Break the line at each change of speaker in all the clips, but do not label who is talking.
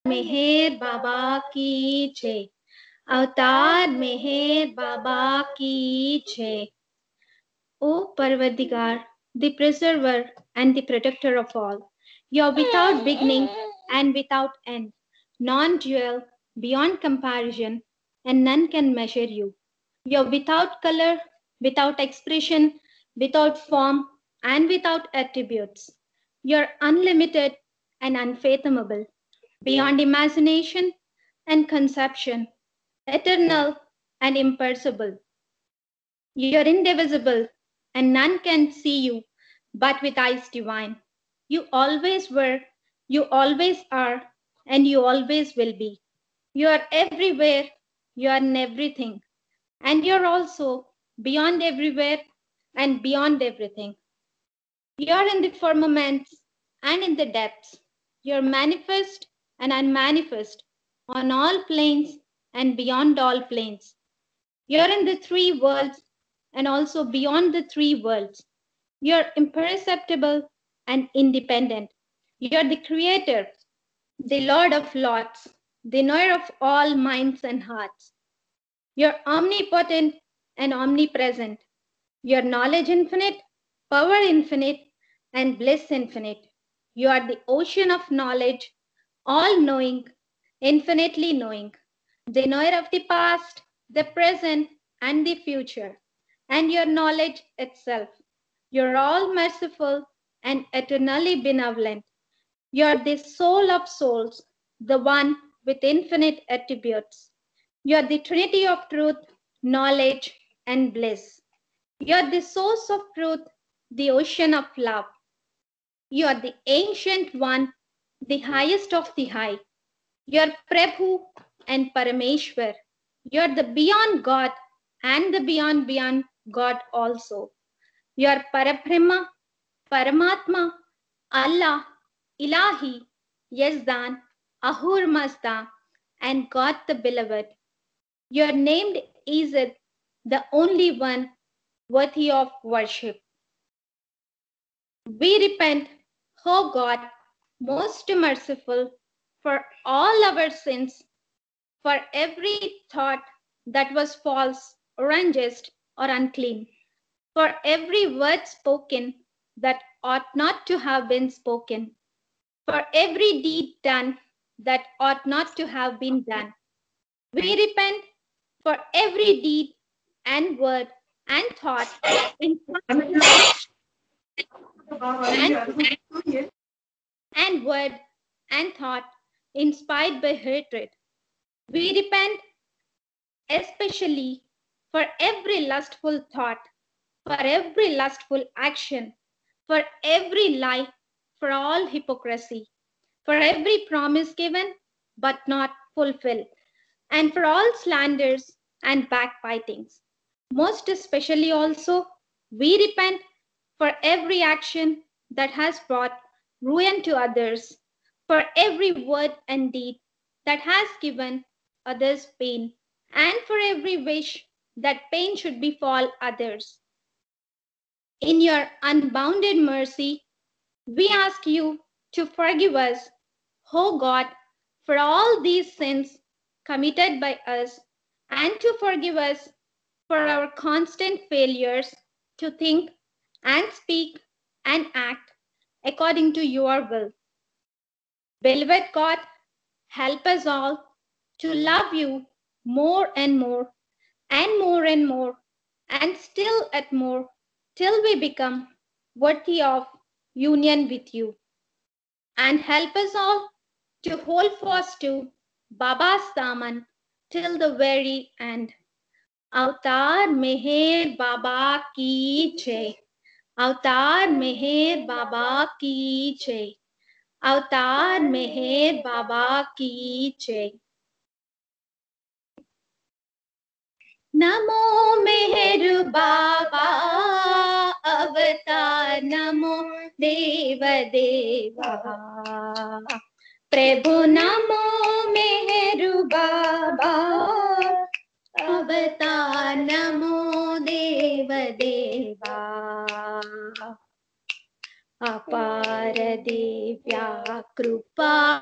मेहर बाबा की जय। अवतार मेहर बाबा की जय. O Parvadigar, the preserver and the protector of all, you are without beginning and without end, non-dual, beyond comparison, and none can measure you. You are without color, without expression, without form, and without attributes. You are unlimited and unfathomable, beyond imagination and conception, eternal and imperishable. You are indivisible, and none can see you but with eyes divine. You always were, you always are, and you always will be. You are everywhere, you are in everything, and you're also beyond everywhere and beyond everything. You are in the firmaments and in the depths. You're manifest and unmanifest on all planes and beyond all planes. You're in the three worlds and also beyond the three worlds. You're imperceptible and independent. You're the creator, the Lord of Lords, the knower of all minds and hearts. You're omnipotent and omnipresent. Your knowledge infinite, power infinite, and bliss infinite. You are the ocean of knowledge, all knowing, infinitely knowing, the knower of the past, the present, and the future, and your knowledge itself. You're all merciful and eternally benevolent. You're the soul of souls, the one with infinite attributes. You're the trinity of truth, knowledge, and bliss. You're the source of truth, the ocean of love. You are the ancient one, the highest of the high. You are Prabhu and Parameshwar. You are the beyond God and the beyond God also. You are Parabrahma, Paramatma, Allah, Ilahi, Yazdan, Ahur Mazda, and God the Beloved. You are named Izzat, the only one worthy of worship. We repent, O God, most merciful, for all our sins, for every thought that was false or unjust or unclean, for every word spoken that ought not to have been spoken, for every deed done that ought not to have been done. We repent for every deed and word and thought and word and thought inspired by hatred. We repent especially for every lustful thought, for every lustful action, for every lie, for all hypocrisy, for every promise given but not fulfilled, and for all slanders and backbitings. Most especially also, we repent for every action that has brought ruin to others, for every word and deed that has given others pain, and for every wish that pain should befall others. In your unbounded mercy, we ask you to forgive us, O God, for all these sins committed by us, and to forgive us for our constant failures to think and speak and act according to your will. Beloved God, help us all to love you more and more and more and more and still at more till we become worthy of union with you. And help us all to hold fast to Baba's daman till the very end. Avatar Meher Baba ki jai. Avatar Meher Baba ki jai. Avatar Meher Baba ki jai. Namo Meher Baba Avatar Namo Deva Deva. Prabhu Namo Meher Baba Avatar Namo Deva Deva. Apara Devya Krupa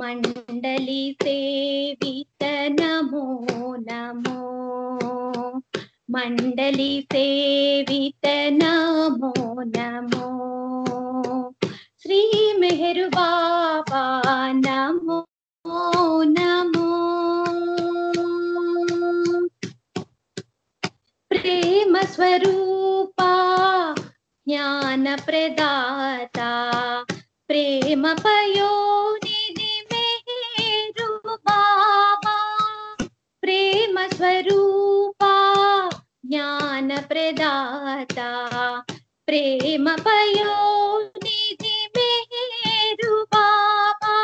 మండలి సేవిత నమో నమో, మండలి సేవిత నమో నమో, శ్రీ మెహరు బాబా నమో నమో, ప్రేమ స్వరూపా జ్ఞాన ప్రదాత, ప్రేమ పయోనిధి మెహరు బాబా, ప్రేమ స్వరూపా జ్ఞాన ప్రదాత, ప్రేమ పయోనిధి మెహరు బాబా,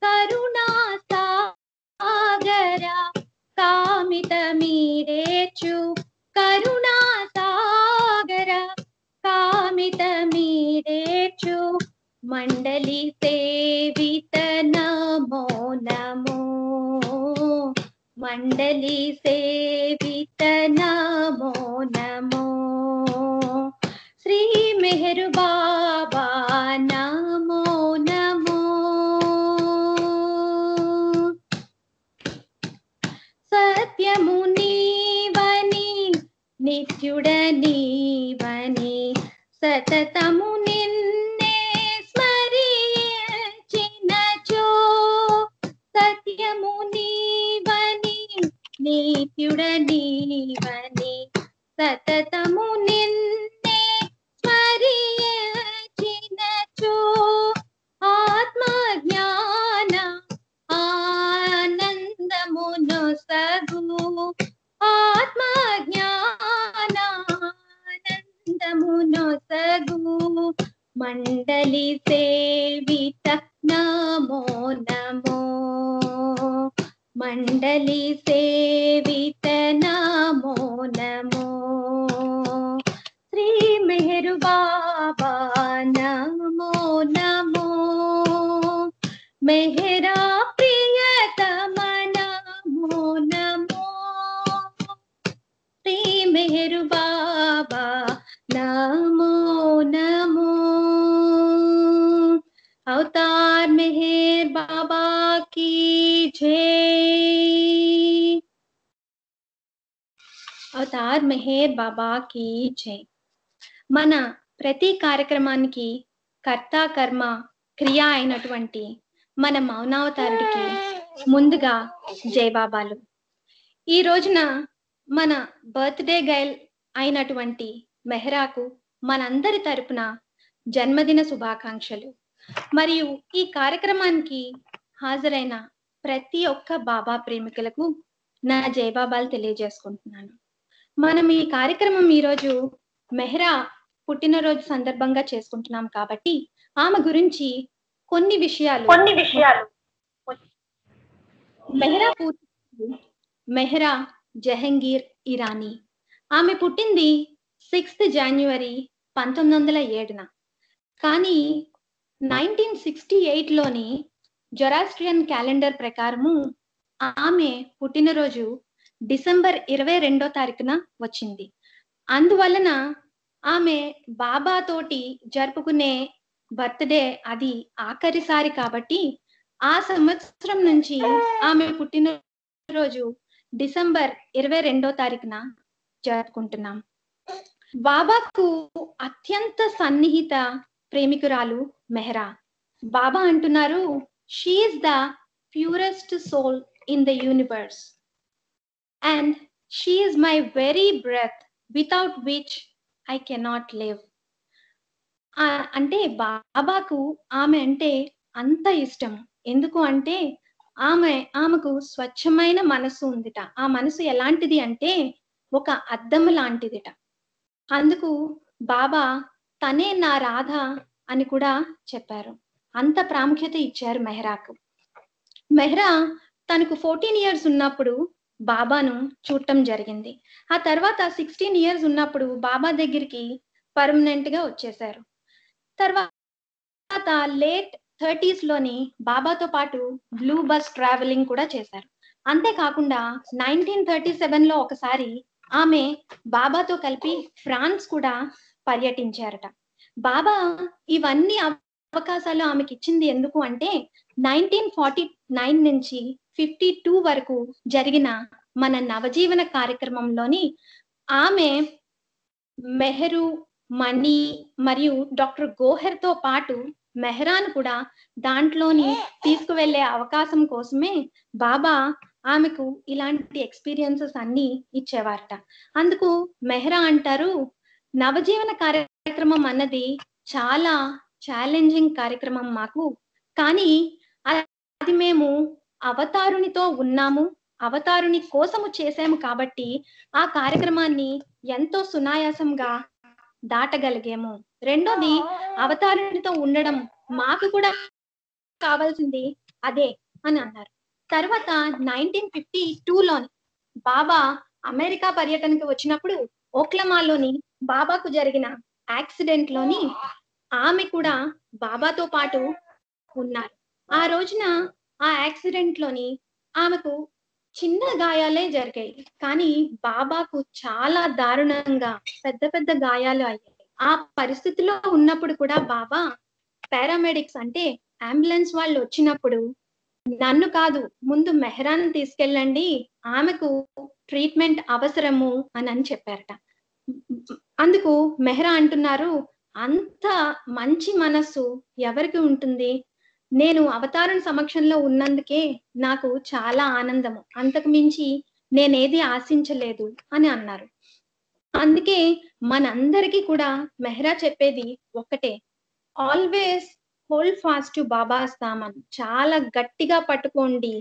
కరుణా సాగర కామిత మీరేచు, కరుణా సాగర కామిత మీరేచు, మండలి సేవిత నమో నమో, మండలి సేవిత నమో నమో, శ్రీ మెహరు బాబా నమో నమో, సత్యము నీవని నిత్యుడ నీవని, సతతము నిన్నే స్మరించినచో, సత్యము నీవని నిత్యుడ నీవని, సతతము నిన్నే స్మరించినచో, ఆత్మ జ్ఞాన ఆనందమును సగు, ఆత్మ జ్ఞానానందమును సగు, మండలి సేవిత నమో నమో, మండలి సేవిత నమో నమో, శ్రీ మెహరు బాబా నమో నమో, మెహరా ప్రియతమ నమో నమో, శ్రీ మెహరు బాబా నమో నమో, అవతార్ మెహర్ బాబా की जय, అవతార్ మెహర్ బాబా की जय. మన ప్రతి కార్యక్రమానికి కర్త కర్మ క్రియ అయినటువంటి మన మౌనావతారుడికి ముందుగా జై బాబాలు. ఈ రోజున మన బర్త్డే గైల్ అయినటువంటి మెహరాకు మనందరి తరపున జన్మదిన శుభాకాంక్షలు. మరియు ఈ కార్యక్రమానికి హాజరైన ప్రతి ఒక్క బాబా ప్రేమికులకు నా జై బాబాలు తెలియజేసుకుంటున్నాను. మనం ఈ కార్యక్రమం ఈరోజు మెహరా పుట్టినరోజు సందర్భంగా చేసుకుంటున్నాం కాబట్టి ఆమె గురించి కొన్ని విషయాలు మెహరా పూర్తి మెహరా జహంగీర్ ఇరానీ. ఆమె పుట్టింది 6 జనవరి 1907. కానీ 1968లోని జొరాస్ట్రియన్ క్యాలెండర్ ప్రకారము ఆమె పుట్టినరోజు డిసెంబర్ 22వ తారీఖున వచ్చింది. అందువలన ఆమె బాబా తోటి జరుపుకునే బర్త్డే అది ఆఖరిసారి కాబట్టి ఆ సంవత్సరం నుంచి ఆమె పుట్టినరోజు డిసెంబర్ 22వ తారీఖున జరుపుకుంటున్నాం. బాబాకు అత్యంత సన్నిహిత ప్రేమికురాలు మెహరా. బాబా అంటున్నారు, she is the purest soul in the universe and she is my very breath without which I cannot live. అంటే బాబాకు ఆమె అంటే అంత ఇష్టం. ఎందుకు అంటే ఆమెకు స్వచ్ఛమైన మనసు ఉందిట. ఆ మనసు ఎలాంటిది అంటే ఒక అద్దం లాంటిదిట. అందుకు బాబా తనే నా రాధ అని కూడా చెప్పారు. అంత ప్రాముఖ్యత ఇచ్చారు మెహరాకు. మెహరా తనకు 14 years ఉన్నప్పుడు బాబాను చూడటం జరిగింది. ఆ తర్వాత 16 years ఉన్నప్పుడు బాబా దగ్గరికి పర్మనెంట్ గా వచ్చేసారు. తర్వాత లేట్ 30s లోని బాబాతో పాటు బ్లూ బస్ ట్రావెలింగ్ కూడా చేశారు. అంతేకాకుండా 1937లో ఒకసారి ఆమె బాబాతో కలిపి ఫ్రాన్స్ కూడా పర్యటించారట. బాబా ఇవన్నీ అవకాశాలు ఆమెకి ఇచ్చింది ఎందుకు అంటే 1949 నుంచి 52 వరకు జరిగిన మన నవజీవన కార్యక్రమంలోని ఆమె మెహరు, మణి మరియు డాక్టర్ గోహెర్‌తో పాటు మెహరాను కూడా దాంట్లోని తీసుకువెళ్ళే అవకాశం కోసమే బాబా ఆమెకు ఇలాంటి ఎక్స్‌పీరియన్సెస్ అన్నీ ఇచ్చేవారట. అందుకు మెహ్రా అంటారు, నవజీవన కార్యక్రమం అన్నది చాలా ఛాలెంజింగ్ కార్యక్రమం మాకు. కానీ అది మేము అవతారునితో ఉన్నాము. అవతారుని కోసము చేశాము కాబట్టి ఆ కార్యక్రమాన్ని ఎంతో సునాయాసంగా దాటగలిగాము. రెండోది అవతారునితో ఉండడం మాకు కూడా కావాల్సింది అదే అని అన్నారు. తర్వాత 1952లోని బాబా అమెరికా పర్యటనకి వచ్చినప్పుడు ఓక్లమాలోని బాబాకు జరిగిన యాక్సిడెంట్ లోని ఆమె కూడా బాబాతో పాటు ఉన్నారు. ఆ రోజున ఆ యాక్సిడెంట్ లోని ఆమెకు చిన్న గాయాలే జరిగాయి. కానీ బాబాకు చాలా దారుణంగా పెద్ద పెద్ద గాయాలు అయ్యాయి. ఆ పరిస్థితిలో ఉన్నప్పుడు కూడా బాబా పారామెడిక్స్ అంటే అంబులెన్స్ వాళ్ళు వచ్చినప్పుడు నన్ను కాదు, ముందు మెహరాన్ని తీసుకెళ్ళండి, ఆమెకు ట్రీట్మెంట్ అవసరము అని చెప్పారట. అందుకు మెహ్రా అంటున్నారు, అంత మంచి మనస్సు ఎవరికి ఉంటుంది? నేను అవతారం సమక్షంలో ఉన్నందుకే నాకు చాలా ఆనందము, అంతకు మించి నేనేది ఆశించలేదు అని అన్నారు. అందుకే మనందరికీ కూడా మెహ్రా చెప్పేది ఒక్కటే, always hold fast to Baba's daman. చాలా గట్టిగా పట్టుకోండి,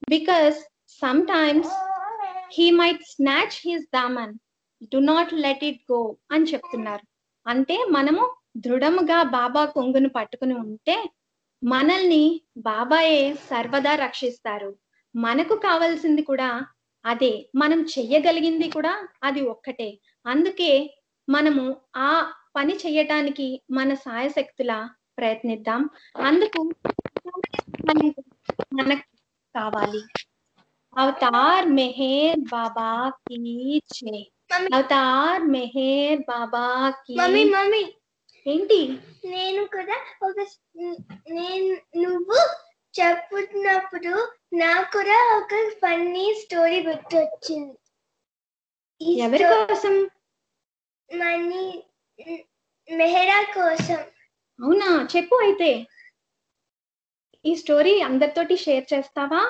because sometimes he might snatch his daman, do not let it go అని చెప్తున్నారు. అంటే మనము దృఢముగా బాబా కొంగును పట్టుకుని ఉంటే మనల్ని బాబాయే సర్వదా రక్షిస్తారు. మనకు కావాల్సింది కూడా అదే, మనం చెయ్యగలిగింది కూడా అది ఒక్కటే. అందుకే మనము ఆ పని చెయ్యటానికి మన సాయశక్తులా ప్రయత్నిద్దాం. అందుకు మనకు కావాలి. అవతార్ మెహర్ బాబా కీ జై. అవతార్ మెహర్ బాబా కీ.
మమ్మీ
ఏంటి?
నేను కూడా నువ్వు చెప్పుతున్నప్పుడు నాకు కూడా ఒక ఫన్నీ స్టోరీ గుర్తొచ్చింది.
ఎవరి కోసం?
మనీ మెహరా కోసం.
అవునా, చెప్పు. అయితే ఈ స్టోరీ అందరితోటి షేర్ చేస్తావా?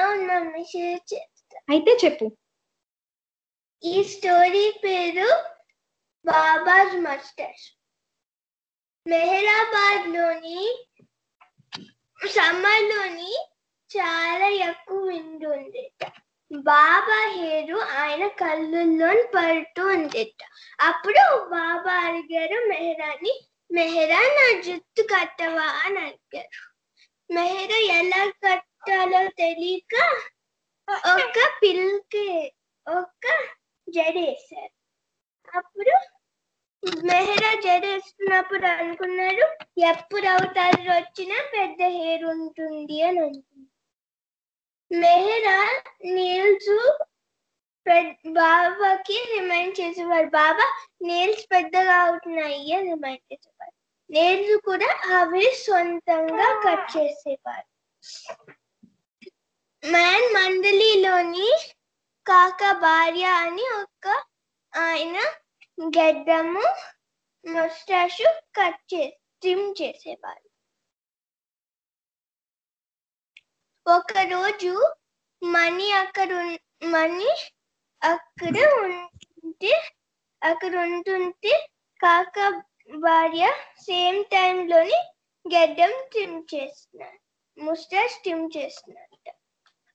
అవును మమ్మీ, షేర్ చేస్తా.
అయితే చెప్పు.
ఈ స్టోరీ పేరు బాబాస్ మస్టర్స్. మెహరాబాద్ లోని సమ్మర్ లోని చాలా ఎక్కువ విండ్ ఉండేట. బాబా హెయిర్ ఆయన కళ్ళల్లో పడుతూ ఉండేట. అప్పుడు బాబా అడిగారు మెహరాని, మెహరా నా జుట్టు కట్టవా అని అడిగారు. మెహరా ఎలా కట్టాలో తెలియక ఒక పిల్కి ఒక జడేశారు. అప్పుడు మెహరా జడేస్తున్నప్పుడు అనుకున్నాడు, ఎప్పుడు అవతారు వచ్చినా పెద్ద హెయిర్ ఉంటుంది అని అనుకున్నాడు. మెహరా నేల్స్ బాబాకి రిమైండ్ చేసేవారు, బాబా నేల్స్ పెద్దగా అవుతున్నాయి అని రిమైండ్ చేసేవారు. నేల్స్ కూడా అవి సొంతంగా కట్ చేసేవారు. మ్యాన్ మండలిలోని కాకా భార్య అని ఒక ఆయన గడ్డము ముస్టాష్ కట్ చేసి ట్రిమ్ చేసేవారు. ఒక రోజు మణి అక్కడ ఉంటుంటే కాకా భార్య సేమ్ టైంలోని గడ్డం ట్రిమ్ చేస్తున్నారు, ముస్టాష్ ట్రిమ్ చేస్తున్నట్ట.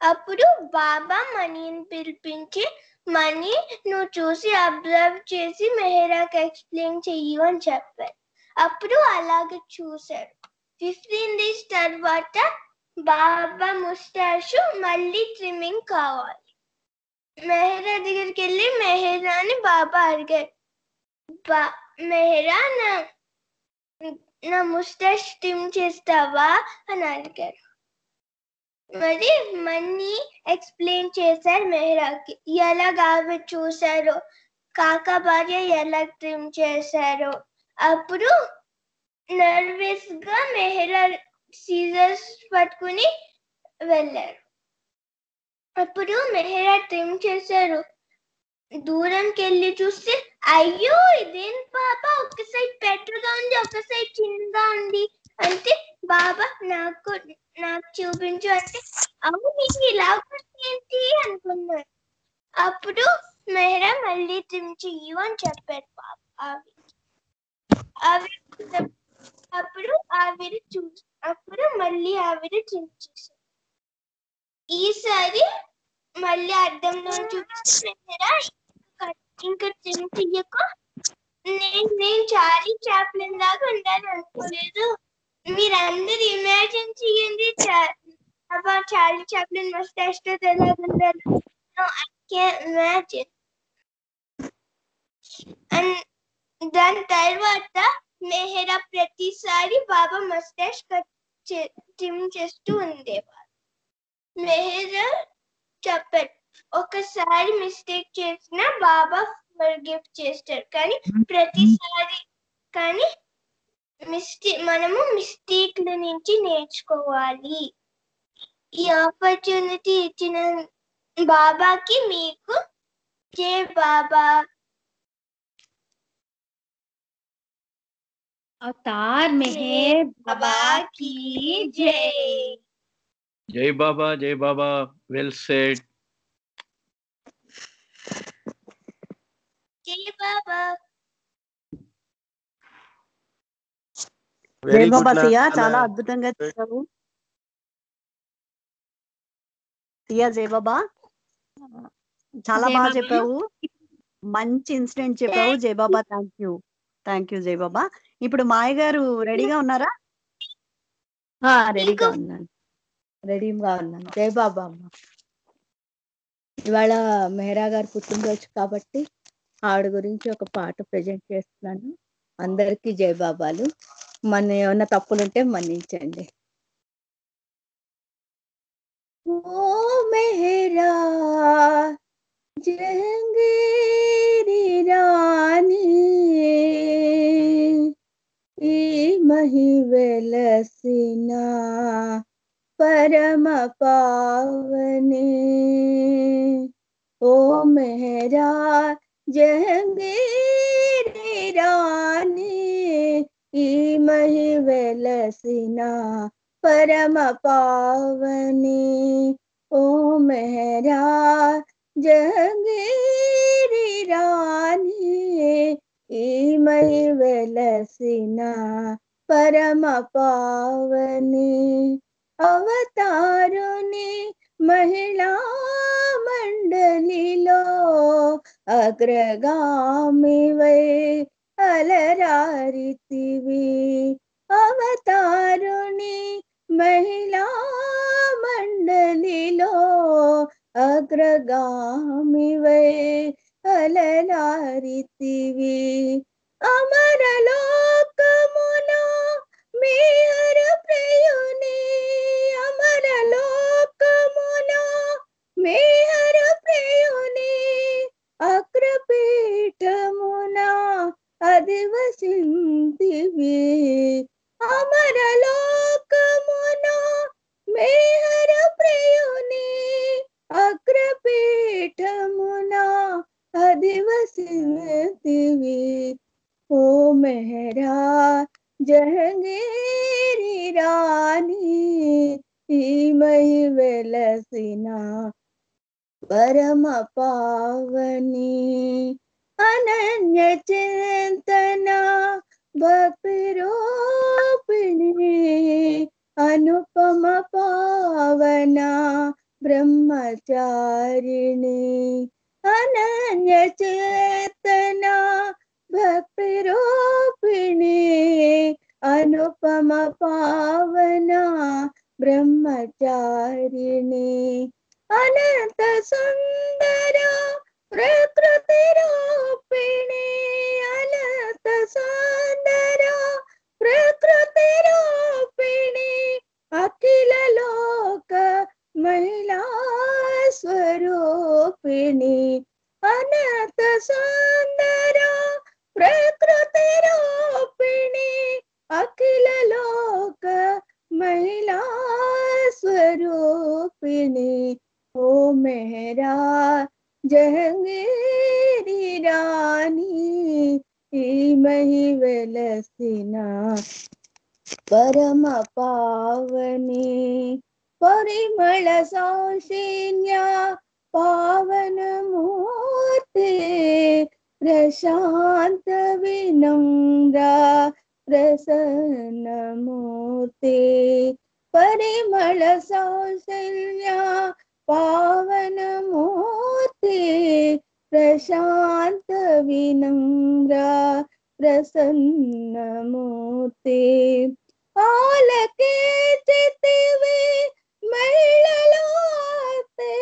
అప్పుడు బాబా మణిని పిలిపించి, మణి నువ్వు చూసి అబ్జర్వ్ చేసి మెహరాకి ఎక్స్ప్లెయిన్ చెయ్యు అని చెప్పారు. అప్పుడు అలాగే చూశారు. 15 days తర్వాత బాబా ముస్టాష్ మళ్ళీ ట్రిమ్మింగ్ కావాలి. మెహరా దగ్గరికి వెళ్ళి మెహరాని బాబా అడిగారు, మెహరా నా ముస్టాష్ ట్రిమ్ చేస్తావా అని అడిగారు. మరి మనీ ఎక్స్ప్లెయిన్ చేశారు మెహరాకి, ఎలాగా చూశారో, కాకా భార్య ఎలా ట్రిమ్ చేశారో. అప్పుడు నర్వస్ గా మెహరా సీజర్స్ పట్టుకుని వెళ్ళారు. అప్పుడు మెహరా ట్రిమ్ చేశారు. దూరంకి వెళ్ళి చూస్తే అయ్యో ఇదేం బాబా, ఒక సైడ్ పెద్దగా ఉంది, ఒక సైడ్ చిన్నగా ఉంది అంటే బాబా నాకు చూపించు అంటే అవును ఇలా ఏంటి అనుకున్నాను. అప్పుడు మెహరా మళ్ళీ ట్రిమ్ చెయ్యు అని చెప్పారు బాబా. అప్పుడు అప్పుడు మళ్ళీ ఆవిడ ట్రిమ్ చేశారు. ఈసారి మళ్ళీ అద్దంలో చూపిస్తే మెహరా ఇంకా ట్రిమ్ చెయ్యక నేను చార్లీ చాప్లిన్ లాగా ఉండాలి అనుకోలేదు. మీరందరూ ఇమాజిన్ చేయండి చార్లీ చాప్లిన్ మస్టాష్ తో ఎలాగ ఉండాలి. I can imagine. అండ్ దాని తర్వాత మెహరా ప్రతిసారి బాబా మస్టాష్ ట్రిమ్ చేస్తూ ఉండేవారు. మెహరా చెప్పారు ఒకసారి మిస్టేక్ చేసినా బాబా ఫర్గివ్ చేస్తారు, కానీ ప్రతిసారి మనము మిస్టేక్ల నుంచి నేర్చుకోవాలి. ఈ ఆపర్చునిటీ ఇచ్చిన బాబాకి మీకు జై బాబా.
अवतार मेहर बाबा की जय.
జై బాబా, జై బాబా. Well said.
జై బాబా.
జై బాబా సియా, చాలా అద్భుతంగా చెప్పావు సియా. జై బాబా, చాలా బాగా చెప్పావు, మంచి ఇన్సిడెంట్ చెప్పావు. జై బాబా, థ్యాంక్ యూ జై బాబా. ఇప్పుడు మాయ గారు రెడీగా ఉన్నారా?
రెడీగా ఉన్నాను. జై బాబా అమ్మ. ఇవాళ మెహరా గారు పుట్టినరోజు కాబట్టి ఆవిడ గురించి ఒక పాట ప్రజెంట్ చేస్తున్నాను. అందరికీ జై బాబాలు. మన ఏమన్నా తప్పులుంటే మన్నించండి. ఓ మెహరా జహంగీరి రాణి, ఈ మహి వెలసిన పరమ పావని. ఓ మెహరా జహంగీరి రాణి, ఈ మహి వెలసిన పరమ పావని. ఓ మెహరా జహంగీరి రాణి, ఈ మహి వెలసిన పరమ పావని. అవతారుని మహిళా మండలిలో అగ్రగామివై అలరారితివి. అవతారుని మహిళా మండలిలో అగ్రగామివై అలరారితివి. అమరలోకములో మేహర ప్రియుని, అమరలోకములో మేహర ప్రియుని అగ్రపీఠమున అధివసింతివి. అమరలోకమున మేహర ప్రియుని అగ్రపీఠమున అధివసింతివి. ఓ మెహరా జహంగీరి రాణి, ఈ మహి వెలసిన పరమ పావని. అనన్య చింతన భక్తి రూపిణి, అనుపమ పావన బ్రహ్మచారిణి. అనన్య చేతన భక్తి రూపిణి, అనుపమ పావన బ్రహ్మచారిణి. అనంత సుందర ప్రకృతి రూపిణి, అనంత సుందర ప్రకృతి రూపిణి, అఖిల లోక మహిళా స్వరూపిణి. అనంత సుందర ప్రకృతి రూపిణి, అఖిల रूपिणी ओ मेहरा जहंगीरी रानी मही वेलसिना परम पावनी परिमल सौशीन्या पावन मूर्ति प्रशांत विनम्रा प्रसन्न मूर्ति परिमल सौशीन्या पावन मूर्ति प्रशांत विनम्रा प्रसन्न मूर्ति ఆలకించితివి మహిళలార్తి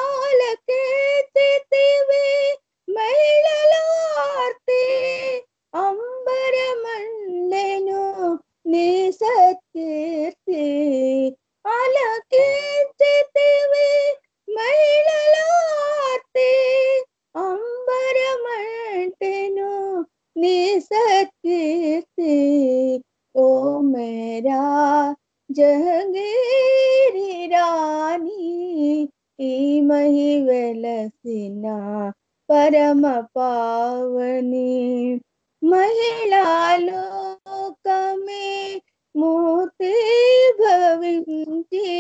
ఆలకించితివి మహిళలార్తి అంబరమండెను నీ సత్కీర్తి ఆలకించితివి మహిళలార్తి అంబరమంటెను నీ సత్కీర్తి ओ मेरा जहंगीरी रानी मही वेलसिना परम पावनी महिला लोक में मूर्ति भविंची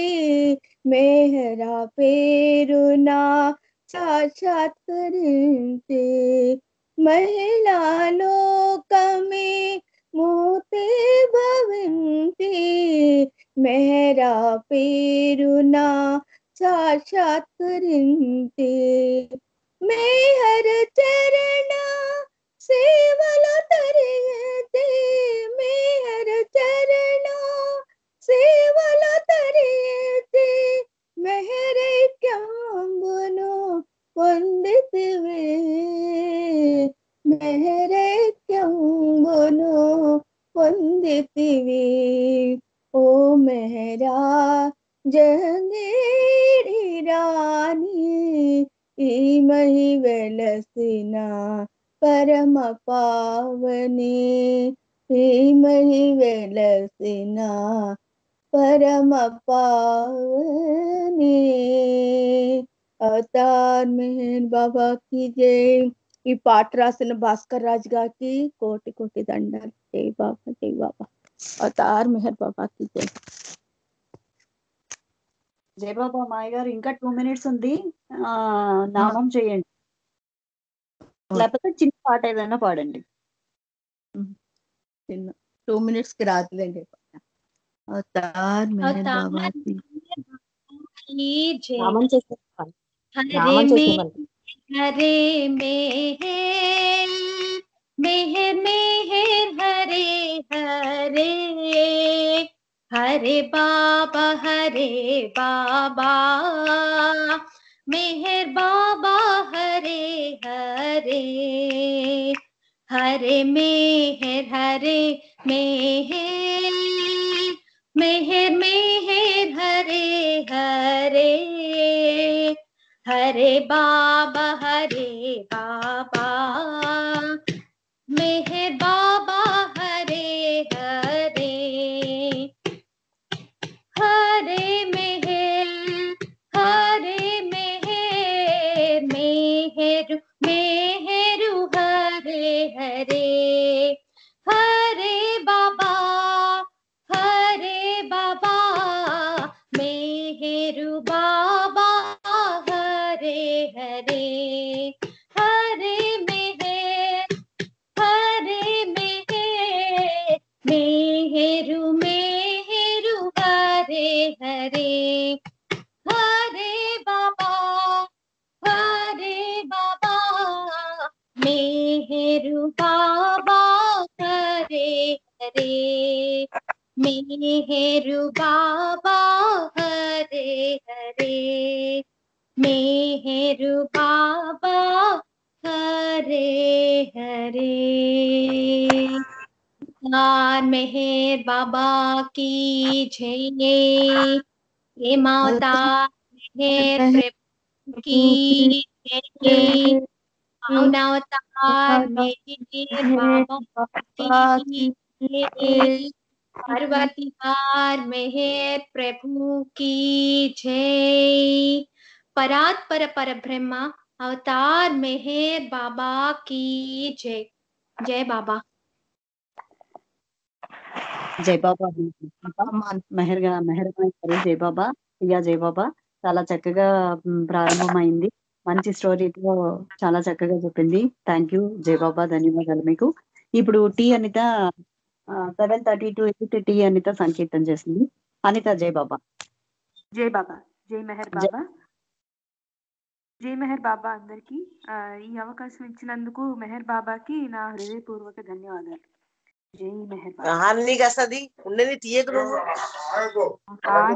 मेहरा पेरुना साक्षात्करिंची महिला लोक में మూర్తి భవించి మేరా పేరునా సాక్షాత్కరించి మేహర చరణ సేవలో తరిగితే మేహర చరణ సేవలో తరిగితే మెహరైక్యంబును పొందితివే మెహరైక్యంబును పొందితివి ఓ మెహరా జహంగీరి రాణి మహి వెలసిన పరమ పావని మహి వెలసిన పరమ పావని అవతార్ మెహర్ బాబా की जय। ఈ పాట రాసిన భాస్కర్ రాజ్ గారికి కోటి కోటి దండాలు। జై బాబా జై బాబా అవతార్ మెహర్ బాబా की जय।
జై బాబా మాయ గారు ఇంకా 2 minutes ఉంది, నామం చేయండి, లేకపోతే చిన్న పాట ఏదైనా పాడండి।
చిన్న 2 minutes కి రాదులేండి। అవతార్ మెహర్ బాబా
की जय।
నామం చేసేవాళ్ళు
हरे मेहर मेहर मेहर हरे हरे हरे बाबा मेहर बाबा हरे हरे हरे मेहर मेहर मेहर हरे हरे हरे बाबा मेहर बाबा हरे हरे हरे मेहर मेहर हरे हरे हरे बाबा मेहर बाबा हरे हरे हरे मेहर मेहर हरे हरे हरे बाबा मेहर बाबा हरे हरे मेहर बाबा हरे हरे मेहर बाबा हरे हरे। मेहर बाबा की जय। माता मेहर प्रभु की जय। अवतार मेहर बाबा की जय। पार्वतीहार मेहर प्रभु की जय। परात्पर पर ब्रह्मा अवतार मेहर बाबा की जय। जय बाबा।
జై బాబా మెహర్ గారు జై బాబా. ప్రియా జై బాబా. చాలా చక్కగా ప్రారంభమైంది. మంచి స్టోరీతో చాలా చక్కగా చెప్పింది. థ్యాంక్ యూ జై బాబా, ధన్యవాదాలు మీకు. ఇప్పుడు టీ అనిత 7:32 టీ అనిత సంకీర్తన చేసింది. అనిత జై బాబా.
జై బాబా. జై మెహర్ బాబా. జై మెహర్ బాబా అందరికి. ఈ అవకాశం ఇచ్చినందుకు మెహర్ బాబాకి నా హృదయపూర్వక ధన్యవాదాలు. జై మెహర్ బాబా.
ఉన్నది తీయకు నువ్వు.
బాబా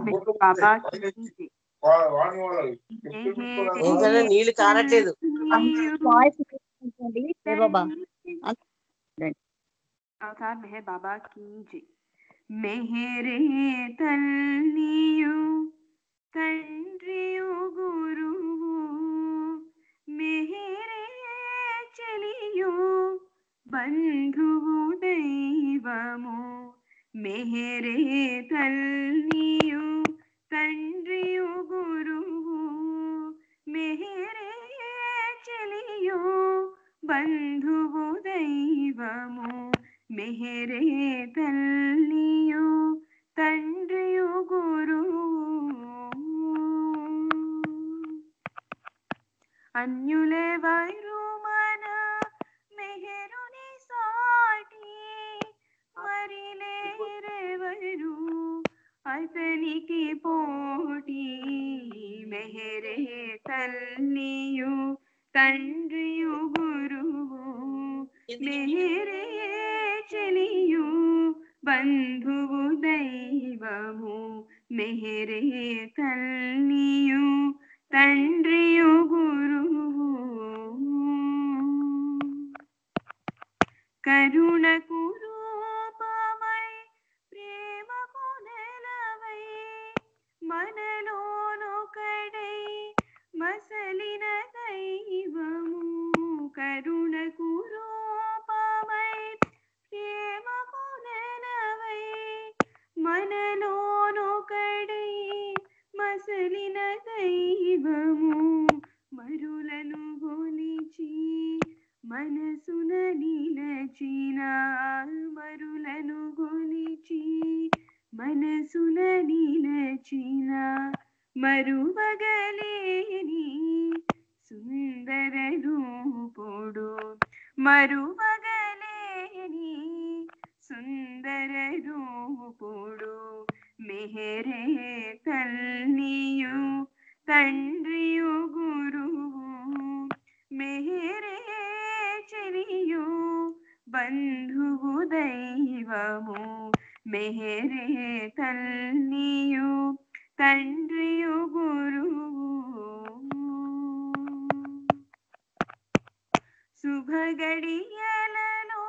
నీళ్ళు కారట్లేదు.
జై బాబా.
అవతార్ మెహర్ బాబా की जय. మెహరే తల్లియు తండ్రియు గురువు మెహరే చెలియు బంధువు దైవము మెహరే తల్లియు తండ్రియు గురువు మెహరే చెలియు బంధువు దైవము మెహరే తల్లియు తండ్రియు గురువు అన్యులెవరు మన మెహరుని సాటి మరి లేరెవరు అతనికి పోటీ మెహరే తల్లియు తండ్రియు గురువు మెహరే చెలియు బంధువు దైవము మెహరే తల్లియు తండ్రియు గురువు కరుణకు రూపమై ప్రేమకు నెలవై మనలోనొకడై మసలిన దైవము కరుణకు రూపమై ప్రేమకు నెలవై మనలోనొకడై మసలిన దైవము మరులను గొలిచి మనసున నిలచిన మరులను గొలిచి మనసున నిలచిన మరువగలేని సుందర రూపుడు మరువగలేని సుందర రూపుడు మెహరే తల్లియు తండ్రియు గురువు మెహరే చెలియు బంధువు దైవము మెహరే తల్లియు తండ్రియు గురువు శుభగడియలలో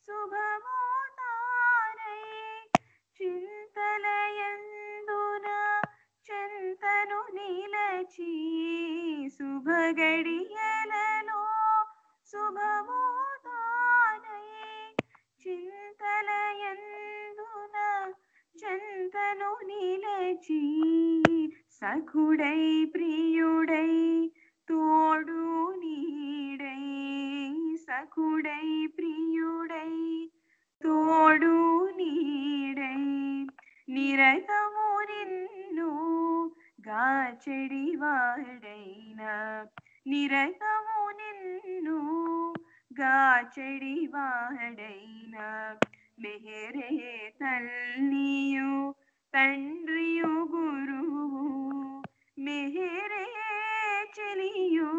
శుభము తారై చింతలయందున చింతను నిలచి శుభగడియలలో శుభము తారై చింతలయందున చింతను నిలచి సఖుడై ప్రియుడై తోడు నీడై సఖుడై ప్రియుడై తోడు నీడై నిరతము నిన్ను గాచెడి వాడైనా నిరతము నిన్ను గాచెడి వాడైనా మెహరే తల్లియు తండ్రియు గురువు మెహరే చెలియు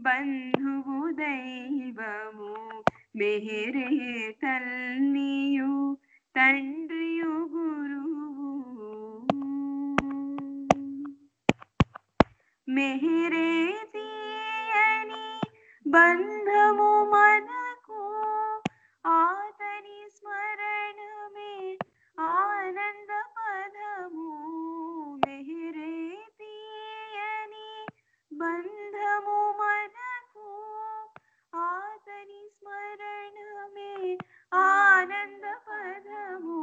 బంధువు దైవము మెహరే తల్లియు తండ్రియు గురువు మెహరే తీయని బంధము మనకు ఆతని స్మరణమే ఆనంద పదము మెహరే తీయని బంధము మనకు ఆతని స్మరణమే ఆనంద పదము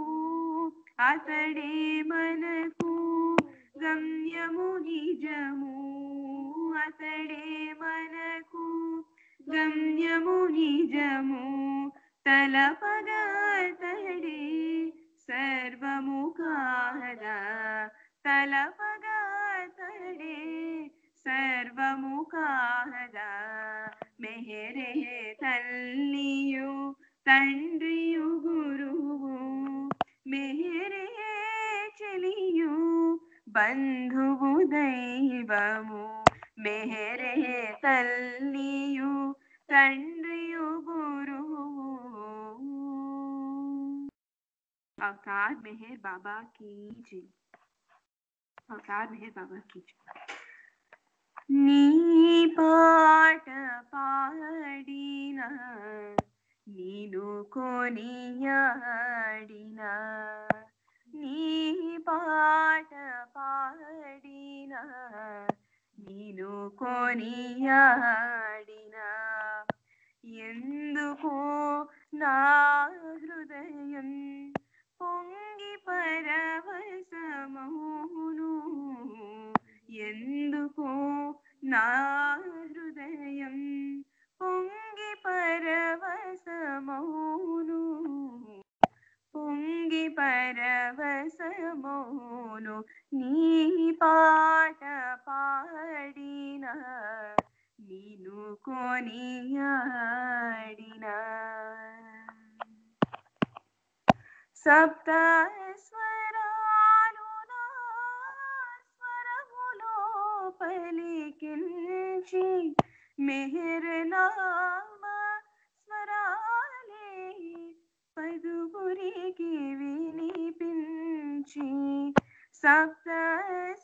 గమ్యము నిజము అతడే మనకు గమ్యము నిజము తలపగా అతడే సర్వము కాదా తలపగా అతడే సర్వము కాదా మెహరే తల్లియు తండ్రియు గురువు మెహరే చెలియు బంధువు దైవము మెహరే తల్లియు తండ్రియు గురువు अवतार मेहर बाबा की जय अवतार मेहर बाबा की जय नी पाट पाडिना नीनु कोनियाडिना नी पाट पाडिना नीनु कोनियाडिना ఎందుకో నా హృదయం పొంగి పరవశమౌను ఎందుకో నా హృదయం పొంగి పరవశమౌను పొంగి పరవశమౌను నీ పాట పాడిన నీను కొనియాడినా సప్త స్వరాలు నా స్వరములో పలికించి మెహర్ నామ స్వరాలే పదుగురికి వినిపించి సప్త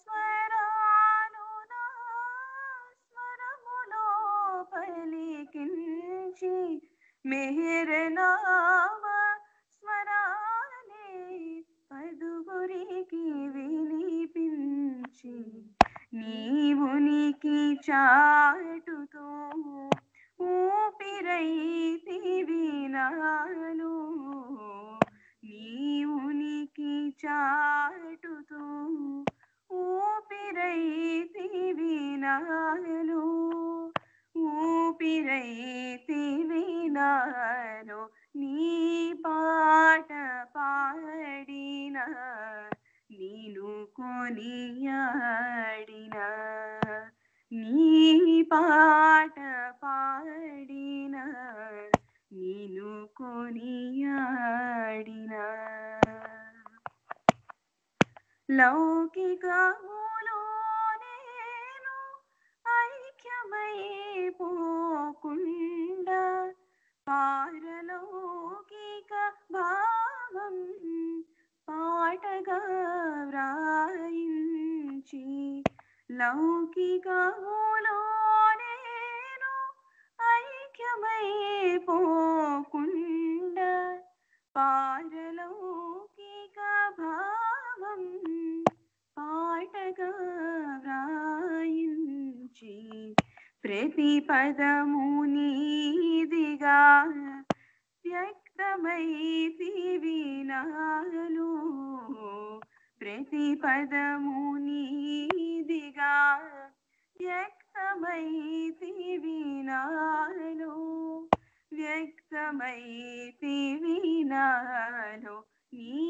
స్వరాలు నా స్వరములో పలికించి మెహర్ నామ స్వరాలే పదుగురికి వినిపించి నీవునికి చాటుతో ఊపిరైతివి నాలో నీవునికి చాటుతో ఊపిరైతివి నాలో ఊపిరైతివి నాలో నీ పాట పాడిన నీను కొనియాడినా నీ పాట పాడిన నీను కొనియాడినా లౌకికములో నేను ఐక్యమైపోకుండా పారలౌకిక భావం పాటగా వ్రాయించి లౌకికములో నేను ఐక్యమైపోకుండా పారలౌకిక భావం పాటగా వ్రాయించి ప్రతి పదము నీదిగా వ్యక్తమైతివి నాలో ప్రతి పదము నీదిగా వ్యక్తమైతివి నాలో వ్యక్తమైతివి నాలో నీ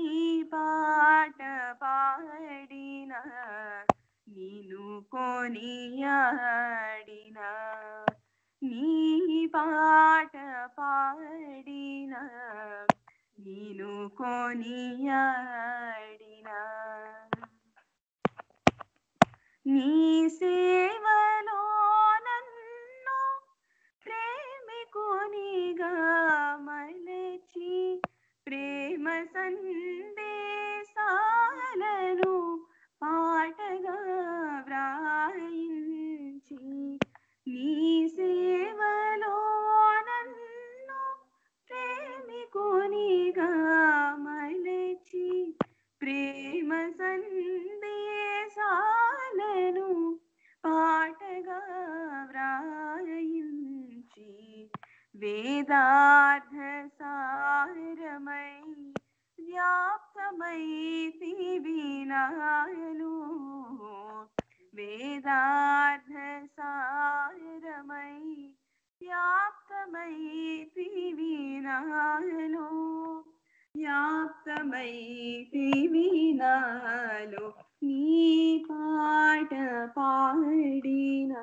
పాట పాడిన నీను కొనియాడినా నీ పాట పాడిన నీను కొనియాడినా నీ సేవలో నన్ను ప్రేమికునిగా మలచి ప్రేమ సందేశాలను పాటగా వ్రాయించి నీ సేవలో నన్ను ప్రేమికునిగా మలచి ప్రేమ సందేశాలను పాటగా వ్రాయించి వేదార్థ సారమై వ్యాప్తమైతివి నాలో వేదార్థ సారమై వ్యాప్తమై త్రివినాలో వ్యాప్తమై త్రివినాలో నీ పాట పాడిన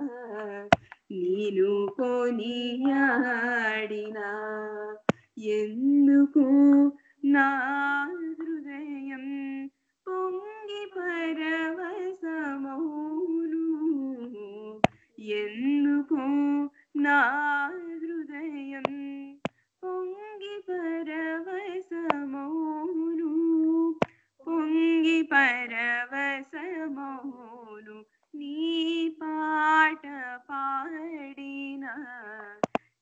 నీను కొనియాడిన ఎందుకు నా హృదయం పొంగి పరవశమౌను ఎందుకు నా హృదయం పొంగి పరవశమౌను పొంగి పరవశమౌను నీ పాట పాడిన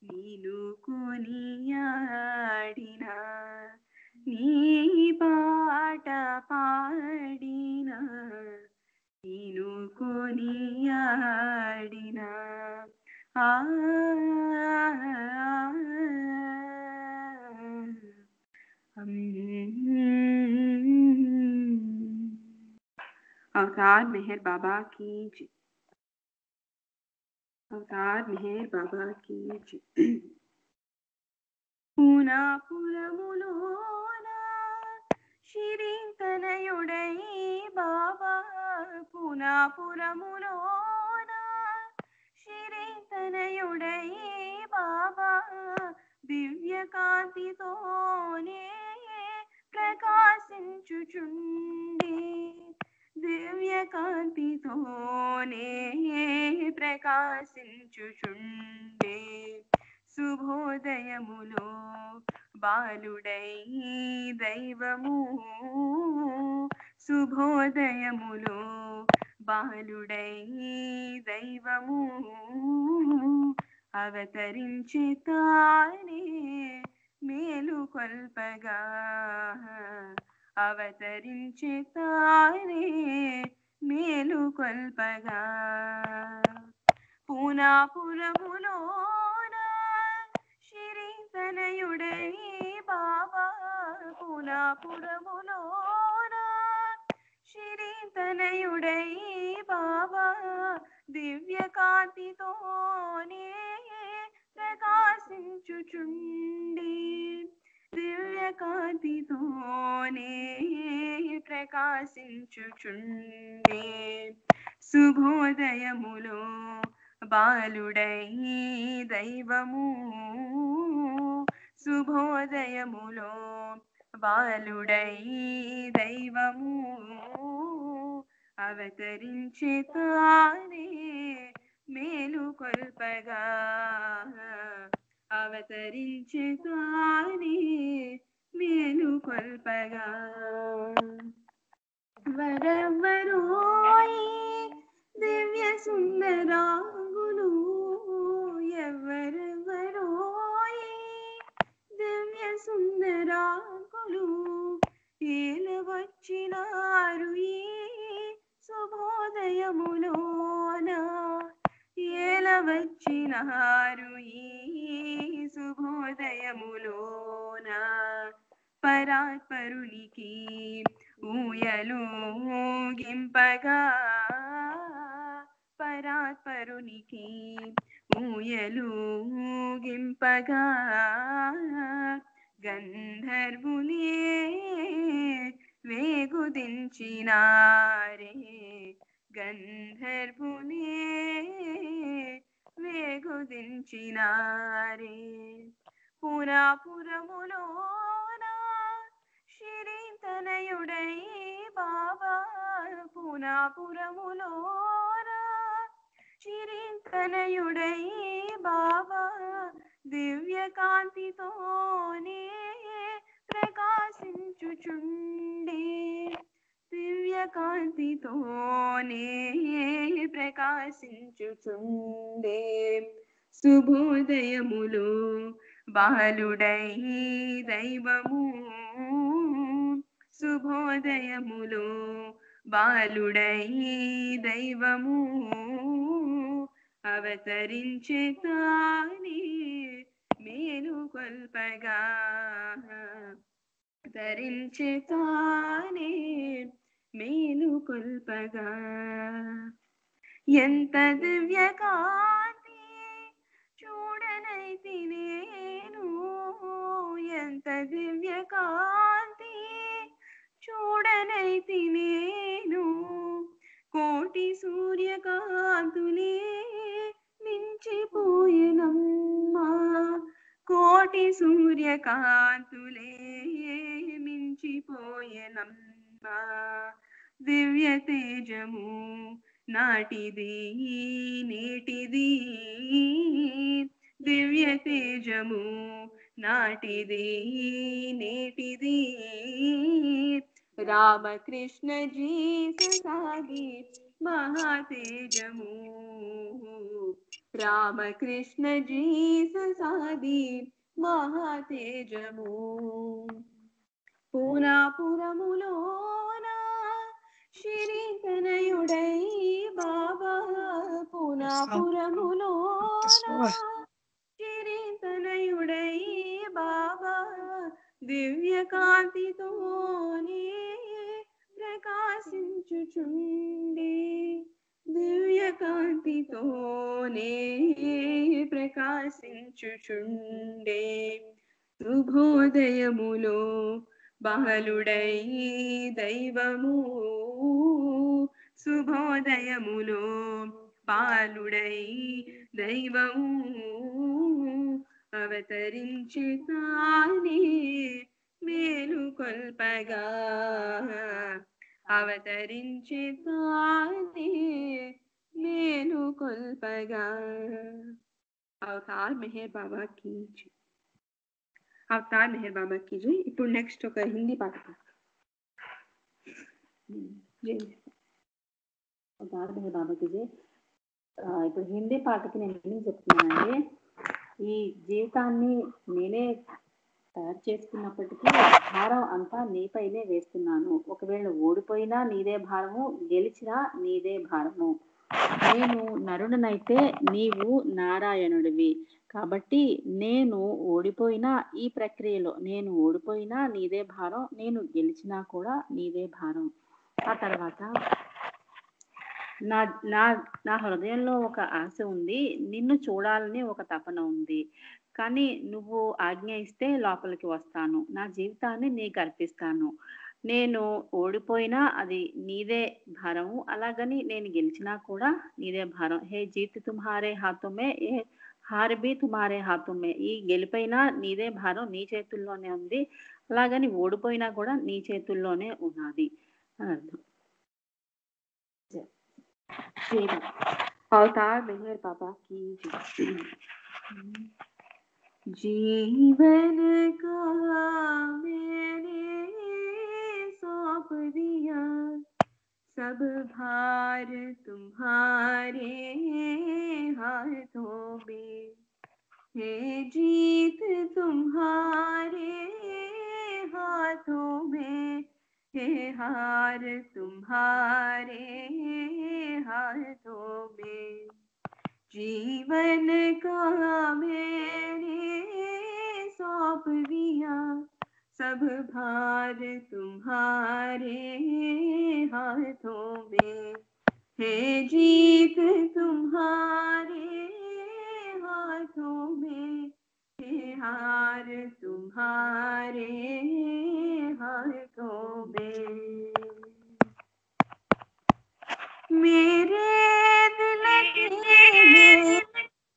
నీను కొనియాడిన నీ పాట పాడిన నీను కొనియాడిన अवतार मेहर बाबा की जय। अवतार मेहर बाबा की जय। పూనాపురములోన శిరీతనయుడై బాబా పూనాపురములోన శిరీతనయుడై బాబా దివ్య కాంతితోనే ప్రకాశించుచుండే దివ్య కాంతితోనే ప్రకాశించుచుండే శుభోదయములో బాలుడై దైవము శుభోదయములో బాలుడై దైవము అవతరించి తానే మేలు కొల్పగా అవతరించి తానే మేలు కొల్పగా పూనాపురములోన శిరీతనయుడై బాబా పూనాపురములోన శిరీతనయుడై బాబా దివ్య కాంతితోనే ప్రకాశించుచుండి దివ్య కాంతితోనే ప్రకాశించుచుండే శుభోదయములో బాలుడై దైవము శుభోదయములో బాలుడై దైవము అవతరించి తానే మేలు కొల్పగా అవతరించి తానే మేలు కొల్పగా వరవరోయి దివ్య సుందరాంగులు ఎవరెవరోయి దివ్య సుందరాంగులు ఏలవచ్చినారు ఈ శుభోదయములోన ఏలవచ్చినారు ఈ శుభోదయములోన పరాత్పరునికి ఊయలూగింపగా పరాత్పరునికి ఊయలూగింపగా గంధర్వులే వేగుదించినారే గంధర్వులే వేగుదించినారే పురాపురములోన శిరీతనయుడై బాబా పునాపురములోన శిరీతనయుడై బాబా దివ్య కాంతితోనే ప్రకాశించుచుండే దివ్య కాంతితోనే ప్రకాశించుచుండే శుభోదయములో బాలుడై దైవము శుభోదయములో బాలుడై దైవము అవతరించే తానే మేలు కొల్పగా అవతరించే తానే మేలు కొల్పగా ఎంత దివ్య కాంతి చూడనైతి నేను, ఎంత దివ్య కాంతి చూడనైతి నేను, కోటి సూర్యకాంతులే మించిపోయెనమ్మా, కోటి సూర్యకాంతులే మించిపోయెనమ్మా, దివ్య తేజము నాటిది నేటిది, దివ్య తేజము నాటిది నేటిది, రామకృష్ణ జీ సాగి మహాతేజము, రామకృష్ణ జీ సాది మహాతేజము, పూనాపురములోన శ్రీతనయుడై బాబా, పూనాపురములోన శ్రీతనయుడై బాబా, దివ్య కాంతితోనే ప్రకాశించుచుండే, దివ్య కాంతితోనే ప్రకాశించుచుండే, శుభోదయములో బాలుడై దైవము, శుభోదయములో బాలుడై దైవము, అవతరించి తానే మేలు కొల్పగా, అవతరించి తానే మేలు కొల్పగా, అవతార్ మెహర్ బాబా की जय, అవతార్ మెహర్ బాబా की जय। ఇప్పుడు నెక్స్ట్ ఒక హిందీ పాట
అవతార్ మెహర్ బాబా की जय। ఇప్పుడు హిందీ పాటకి నేను ఏం చెప్తున్నానంటే, ఈ జీవితాన్ని నేనే తయారు చేసుకున్నప్పటికీ భారం అంతా నీపైనే వేస్తున్నాను, ఒకవేళ ఓడిపోయినా నీదే భారము, గెలిచినా నీదే భారము, నేను నరుడనైతే నీవు నారాయణుడివి, కాబట్టి నేను ఓడిపోయినా ఈ ప్రక్రియలో, నేను ఓడిపోయినా నీదే భారం, నేను గెలిచినా కూడా నీదే భారం। ఆ తర్వాత నా నా నా హృదయంలో ఒక ఆశ ఉంది, నిన్ను చూడాలని ఒక తపన ఉంది, కానీ నువ్వు ఆజ్ఞ ఇస్తే లోపలికి వస్తాను, నా జీవితాన్ని నీకు అర్పిస్తాను, నేను ఓడిపోయినా అది నీదే భారము, అలాగని నేను గెలిచినా కూడా నీదే భారం। హే జీత్ తుమ్హారే హాతోమే, ఏ హార్ బి తుమ్హారే హాతోమే, ఈ గెలిపైనా నీదే భారం, నీ చేతుల్లోనే ఉంది, అలాగని ఓడిపోయినా కూడా నీ చేతుల్లోనే ఉన్నది అని అర్థం।
అవతార్ మెహర్ బాబా की जय। जीवन का मैंने सौंप दिया, सब भार तुम्हारे हाथों में, है जीत तुम्हारे हाथों में, है हार तुम्हारे हाथों में, जीवन का मैंने सौंप दिया, सब भार तुम्हारे हाथों में, है जीत तुम्हारे हाथों में, है हार तुम्हारे हाथों में। मेरे दिल की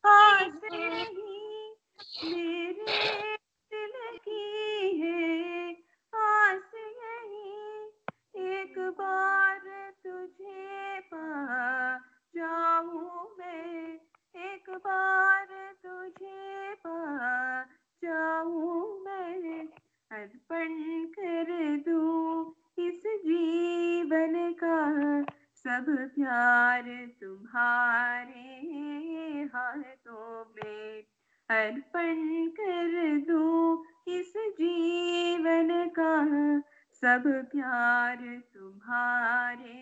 आस नहीं, मेरे दिल की है आस नहीं, एक बार तुझे पा जाऊं मैं, एक बार तुझे पा जाऊं मैं, अर्पण कर दूं इस जीवन का सब प्यार तुम्हारे हाथों में, अर्पण कर दूं इस जीवन का सब प्यार तुम्हारे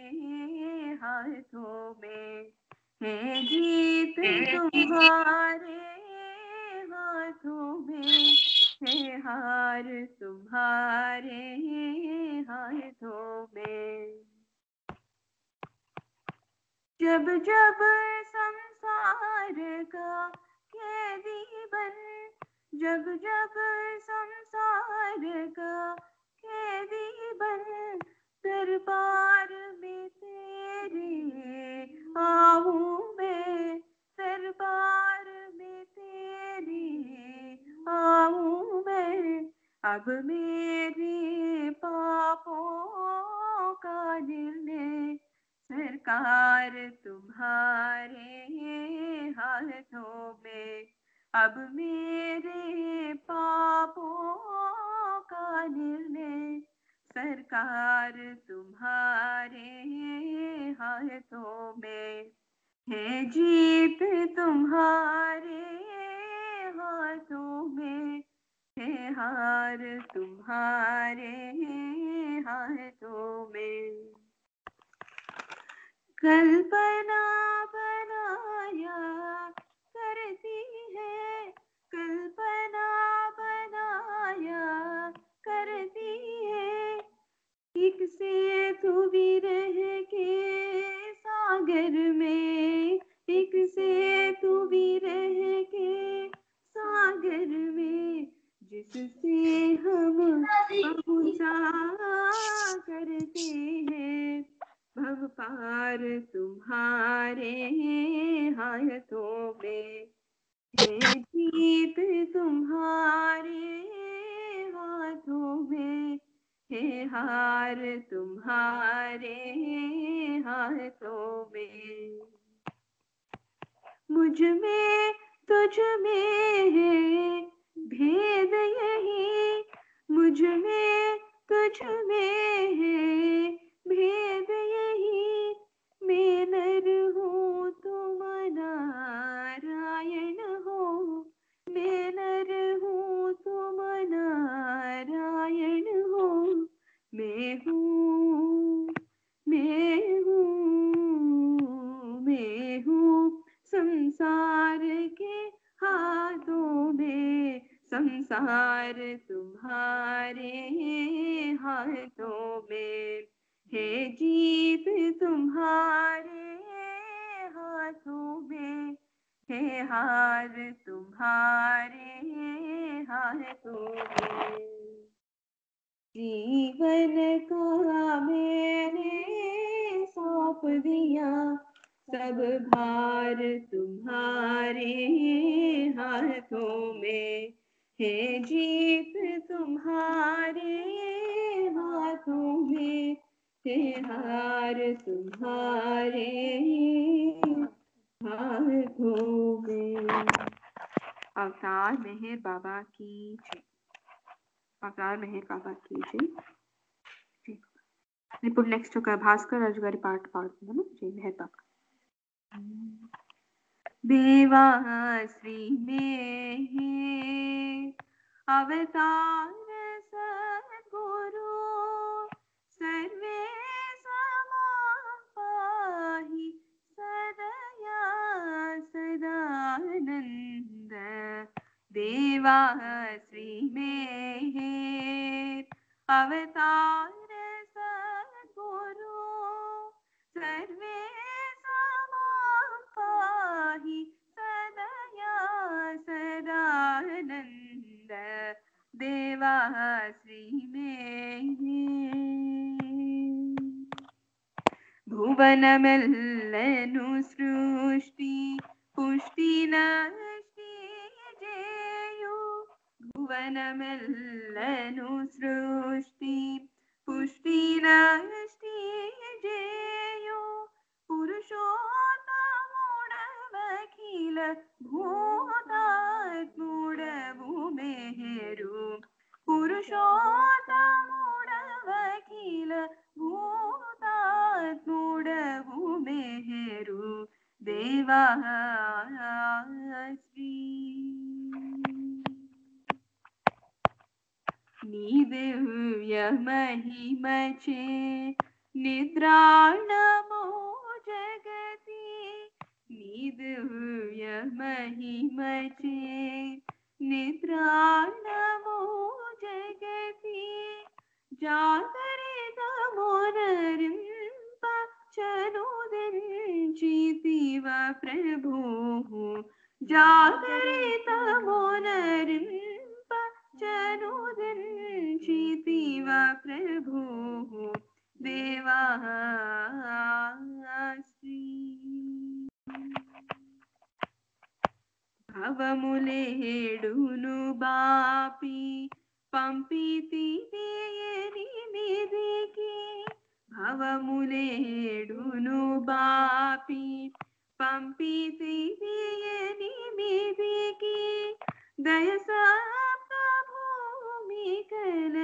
हाथों में, है जीत तुम्हारे हाथों में, है हार तुम्हारे हाथों में। जब जब संसार का कैदी बन, जब जब संसार का कैदी बन दरबार में तेरे आऊं मैं, दरबार में तेरे आऊं मैं। अब मेरे पापों का निर्णय सरकार तुम्हारे हाथों में। अब मेरे पापों का निर्णय सरकार तुम्हारे हाथों में। है जीत तुम्हारे हाथों में, है हार तुम्हारे हाथों में। कल्पना बनाया करती है, कल्पना बनाया करती है। एक से तू भी रह के सागर में, एक से तू भी रह के सागर में, जिससे हम पहुँचा करते हैं। भव पार तुम्हारे हाथों में, है जीत तुम्हारे हाथों में, है हार तुम्हारे हाथों में। मुझ में तुझ में है भेद यही, मुझ में तुझ में है भेद यही। मैं नर हूँ तुम नारायण हो, मैं नर हूँ तुम नारायण हो। मैं हूँ, मैं हूँ, मैं हूँ संसार के हाथों में, संसार तुम्हारे हाथों में। है जीत तुम्हारे हाथों में, है हार तुम्हारे हाथों में। जीवन का मैंने सौंप दिया, सब भार तुम्हारे हाथों में। है जीत तुम्हारे हाथों में, है हार तुम्हारे हाथों में। अवतार मेहर बाबा की जय, अवतार मेहर बाबा की जय। ఇప్పుడు నెక్స్ట్ ఒక భాస్కర్ రాజు గారి పాట పాడుతున్నాను. జై మెహర్ బాబా. देवाश्री में है अवतार सद्गुरु, सर्वे समापाहि सदया सदानंद। देवाश्री में है अवतार सद्गुरु, सर्वे समापाहि सदया सदानंद। देवाश्री में भुवन मेल्लनु सृष्टि पुष्टि नष्टि जेयु, भुवन मेल्लनु सृष्टि पुष्टि नष्टि जेयु। पुरुषोत्तमुडवखिल भूतात्मुडवु मेहेरु, पुरुषोत्तमुडवखिल भूतात्मुडवु मेहेरु। देवाश्री नी दिव्य महिमचे निद्राणमो जगति, नी दिव्य महिमचे निद्राणमो जगति। जागरितमुनरिंप चनुदिंचि प्रभुः जागरितमोनरिम्प चनुदिञ्चितिव प्रभुः देवाश्री భవములేడును బాపి పంపితి మీదికి భవములేడును బాపి పంపితి మీదికి దయసప్త భూమికల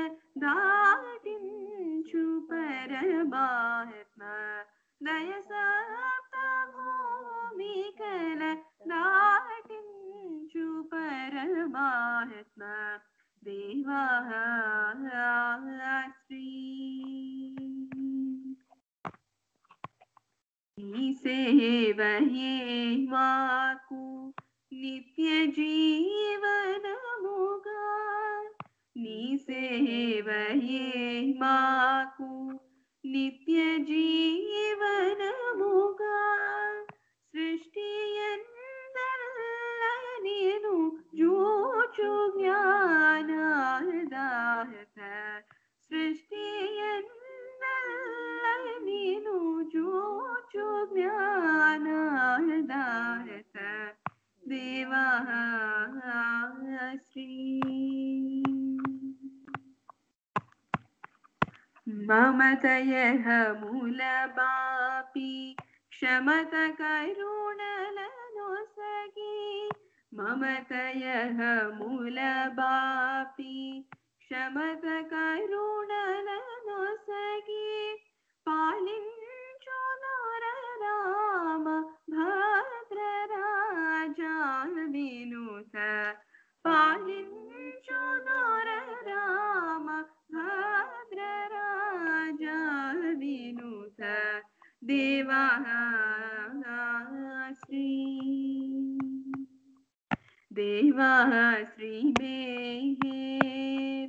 దాటించు పరమాత్మ దయసప్త భూమికల దాటించు పరమాత్మ దేవాశ్రీ ఈ సేవయే మాకు నిత్య జీవనముగా నీ సేవయే మాకు నిత్య జీవనముగా సృష్టి నేను జోచు జ్ఞానదాత సృష్టి నేను జోచు జ్ఞానదాత దేవాశ్రీ మమతయః మూలబాపి క్షమత కరుణలనొసగి మమతయః మూలబాపి క్షమత కరుణలనొసగి పాలించు నరరామ భద్రరాజా వినుత పాలించు నరరామ భద్రరాజా వినుత దేవాశ్రీ देवाश्री मेहेर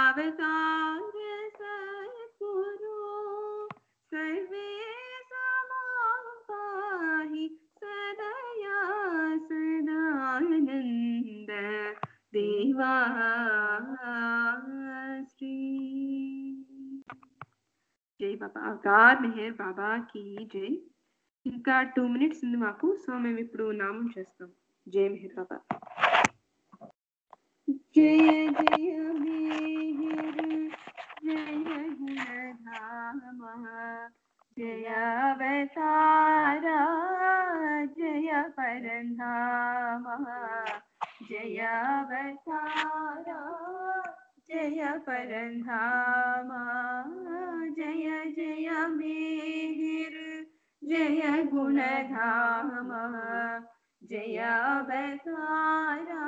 अवतार सद्गुरु सर्वे समां पाहि सदया सदानंद देवाश्री जय बाबा अवतार मेहर बाबा की जय ఇంకా 2 minutes ఉంది మాకు సో మేము ఇప్పుడు నామం చేస్తాం जय मेहर बाबा जय जय मेहर जय गुणधाम जय अवतारा जय परधाम जय अवतारा जय परधाम जय जय मेहर जय गुणधाम जय अवतारा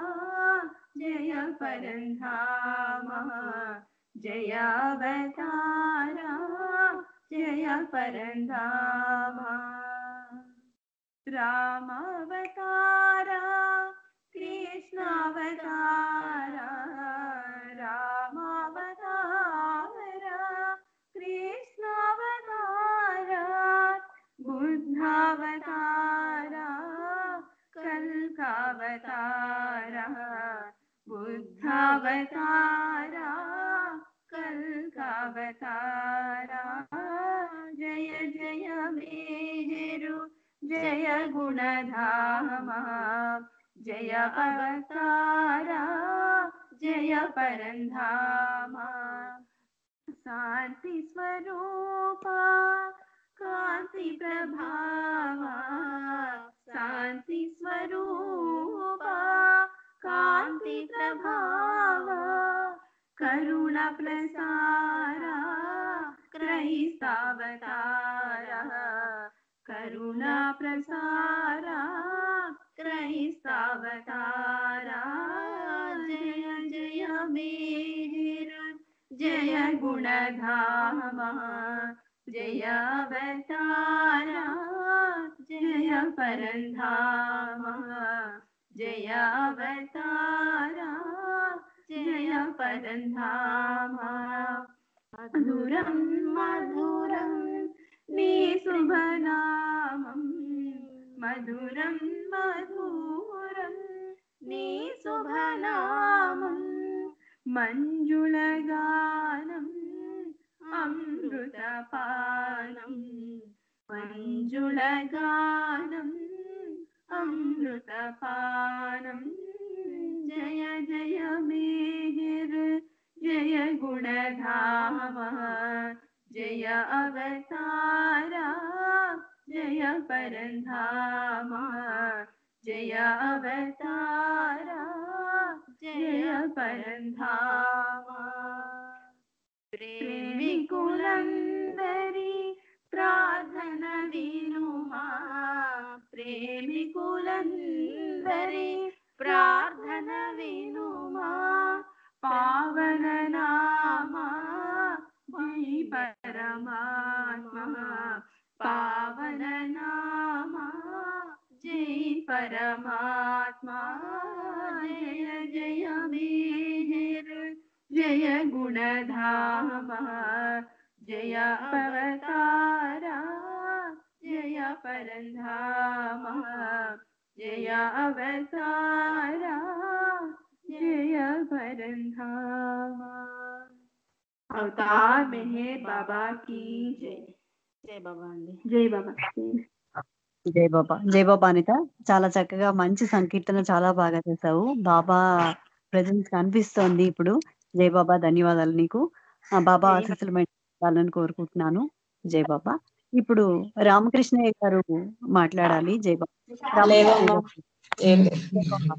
जय परधाम जय अवतारा जय परधाम राम अवतारा कृष्ण अवतारा राम अवतारा कृष्ण अवतारा बुद्ध अवतारा कल्कावतारा बुद्धावतारा कल्कावतारा जय जय मेहरु जय गुणधाम जय अवतारा जय परधाम शांति स्वरूपा कांति प्रभावा शांति स्वरूपा कांति प्रभावा करुणा प्रसारा क्रैस्तावतारा करुणा प्रसारा क्रैस्तावतारा जय जय मेहर जय गुणधाम जय अवतारा जय परधाम जय अवतारा जय परधाम मधुरं मधुरं नी शुभनामं మధురం మధురం నీ శుభనామం మంజుళగానం అమృతపానం మంజుళగానం అమృతపానం జయ జయ మేహిర్ జయ గుణధామ జయ అవతారా జయ పరంధామ జయ అవతారా జయ పరంధామ ప్రేమికులందరి ప్రార్థన వినుమా ప్రేమికులందరి ప్రార్థన వినుమా పావన నామా జై పరమాత్మా పావన నామా జై పరమాత్మా జయ జయ మేహిర్ జయ గుణధామ జయ అవతారా జయ పరంధామ జయ అవతారా జయ పరంధామ అవతార్ మెహర్ బాబా की जय జై బాబా అండి జై బాబా
జై బాబా. జై బాబా అనిత, చాలా చక్కగా మంచి సంకీర్తన చాలా బాగా చేసావు. బాబా ప్రెజెన్స్ కనిపిస్తోంది ఇప్పుడు. జై బాబా, ధన్యవాదాలు నీకు. బాబా ఆశీస్సులు పెట్టాలని కోరుకుంటున్నాను. జై బాబా. ఇప్పుడు రామకృష్ణయ్య గారు మాట్లాడాలి. జై బాబా. రామకృష్ణయ్య గారు. జై బాబా.